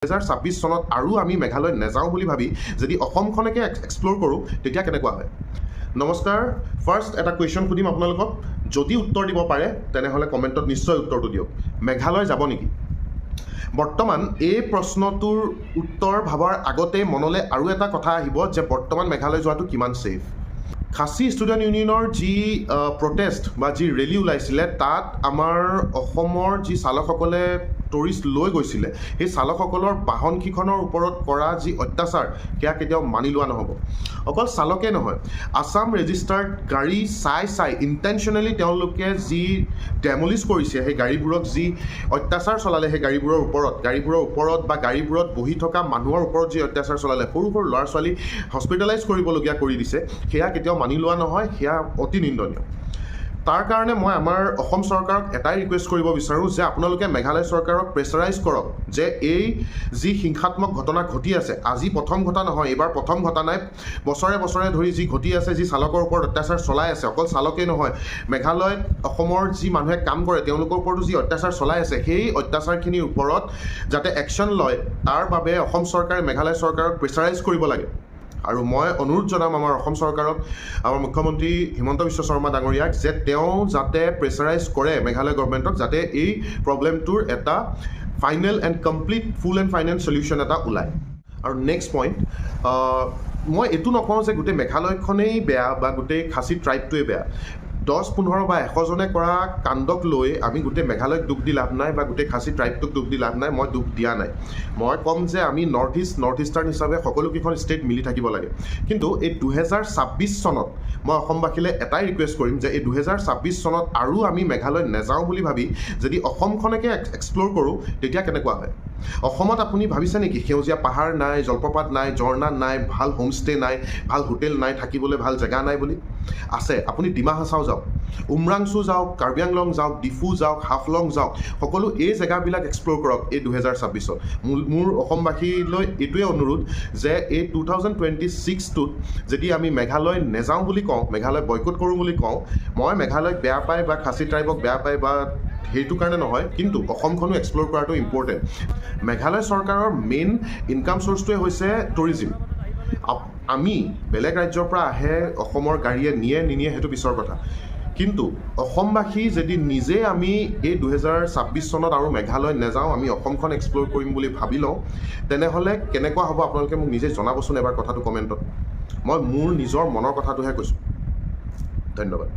2026 চনত আৰু আমি মেঘালয় নেযাওঁ বুলি ভাবি যদি অসমখনকে এক্সপ্ল'ৰ কৰোঁ তেতিয়া কেনেকুৱা হয়। নমস্কাৰ, ফাৰ্ষ্ট এটা কুৱেশ্যন সুধিম আপোনালোকক, যদি উত্তৰ দিব পাৰে তেনেহ'লে কমেণ্টত নিশ্চয় উত্তৰটো দিয়ক। মেঘালয় যাব নেকি? বৰ্তমান এই প্ৰশ্নটোৰ উত্তৰ ভাবাৰ আগতে মনলৈ আৰু এটা কথা আহিব যে বৰ্তমান মেঘালয় যোৱাটো কিমান ছেফ। খাচী ষ্টুডেণ্ট ইউনিয়নৰ যি প্ৰটেষ্ট বা যি ৰেলী ওলাইছিলে তাত আমাৰ অসমৰ যি চালকসকলে টুৰিষ্ট লৈ গৈছিলে সেই চালকসকলৰ বাহনকেইখনৰ ওপৰত কৰা যি অত্যাচাৰ সেয়া কেতিয়াও মানি লোৱা নহ'ব। অকল চালকে নহয়, আছাম ৰেজিষ্টাৰ্ড গাড়ী চাই ইণ্টেনশ্যনেলি তেওঁলোকে যি ডেমলিছ কৰিছে, সেই গাড়ীবোৰক যি অত্যাচাৰ চলালে সেই গাড়ীবোৰৰ ওপৰত বা গাড়ীবোৰত বহি থকা মানুহৰ ওপৰত যি অত্যাচাৰ চলালে, সৰু সৰু ল'ৰা ছোৱালী হস্পিটেলাইজ কৰিবলগীয়া কৰি দিছে, সেয়া কেতিয়াও মানি লোৱা নহয়, সেয়া অতি নিন্দনীয়। তাৰ কাৰণে মই আমাৰ অসম চৰকাৰক এটাই ৰিকুৱেষ্ট কৰিব বিচাৰোঁ যে আপোনালোকে মেঘালয় চৰকাৰক প্ৰেছাৰাইজ কৰক যে এই যি হিংসাত্মক ঘটনা ঘটি আছে, আজি প্ৰথম ঘটা নহয়, এইবাৰ প্ৰথম ঘটা নাই, বছৰে বছৰে ধৰি যি ঘটি আছে, যি চালকৰ ওপৰত অত্যাচাৰ চলাই আছে, অকল চালকেই নহয়, মেঘালয়ত অসমৰ যি মানুহে কাম কৰে তেওঁলোকৰ ওপৰতো যি অত্যাচাৰ চলাই আছে, সেই অত্যাচাৰখিনিৰ ওপৰত যাতে একশ্যন লয় তাৰ বাবে অসম চৰকাৰে মেঘালয় চৰকাৰক প্ৰেছাৰাইজ কৰিব লাগে। আৰু মই অনুৰোধ জনাম আমাৰ অসম চৰকাৰক, আমাৰ মুখ্যমন্ত্ৰী হিমন্ত বিশ্ব শৰ্মা ডাঙৰীয়াক যে তেওঁ যাতে প্ৰেছাৰাইজ কৰে মেঘালয় গভৰ্ণমেণ্টক যাতে এই প্ৰব্লেমটোৰ এটা final and complete full and final solution এটা ওলায়। আৰু নেক্সট পইণ্ট, মই এইটো নকওঁ যে গোটেই মেঘালয়খনেই বেয়া বা গোটেই খাচী ট্ৰাইবটোৱেই বেয়া। 10-15 বা 100 জনে কৰা কাণ্ডক লৈ আমি গোটেই মেঘালয়ক দুখ দি লাভ নাই বা গোটেই খাচী ট্ৰাইবটোক দুখ দি লাভ নাই, মই দুখ দিয়া নাই। মই ক'ম যে আমি নৰ্থ ইষ্টাৰ্ণ হিচাপে সকলোকেইখন ষ্টেট মিলি থাকিব লাগে। কিন্তু এই 2026 চনত মই অসমবাসীলৈ এটাই ৰিকুৱেষ্ট কৰিম যে এই 2026 চনত আৰু আমি মেঘালয় নেযাওঁ বুলি ভাবি যদি অসমখনকে এক্সপ্ল'ৰ কৰোঁ তেতিয়া কেনেকুৱা হয়। অসমত আপুনি ভাবিছে নেকি সেউজীয়া পাহাৰ নাই, জলপ্ৰপাত নাই, ঝৰ্ণা নাই, ভাল হোমষ্টে নাই, ভাল হোটেল নাই, থাকিবলৈ ভাল জেগা নাই বুলি? আছে। আপুনি ডিমা হাছাও যাওক, উমৰাংচু যাওক, কাৰ্বি আংলং যাওক, ডিফু যাওক, হাফলং যাওক, সকলো এই জেগাবিলাক এক্সপ্ল'ৰ কৰক এই 2026ত। মোৰ অসমবাসীলৈ এইটোৱে অনুৰোধ যে এই 2026টোত যদি আমি মেঘালয় নেযাওঁ বুলি কওঁ, মেঘালয় বয়কট কৰোঁ বুলি কওঁ, মই মেঘালয়ক বেয়া পাই বা খাচী ট্ৰাইবক বেয়া পাই বা সেইটো কাৰণে নহয়, কিন্তু অসমখনো এক্সপ্ল'ৰ কৰাটো ইম্পৰ্টেণ্ট। মেঘালয় চৰকাৰৰ মেইন ইনকাম চ'ৰ্চটোৱে হৈছে টুৰিজিম। আমি বেলেগ ৰাজ্যৰ পৰা আহে, অসমৰ গাড়ীয়ে নিয়ে সেইটো পিছৰ কথা, কিন্তু অসমবাসী যদি নিজে আমি এই 2026 চনত আৰু মেঘালয় নেযাওঁ, আমি অসমখন এক্সপ্ল'ৰ কৰিম বুলি ভাবি লওঁ, তেনেহ'লে কেনেকুৱা হ'ব আপোনালোকে মোক নিজে জনাবচোন এবাৰ কথাটো কমেণ্টত। মই মোৰ নিজৰ মনৰ কথাটোহে কৈছোঁ। ধন্যবাদ।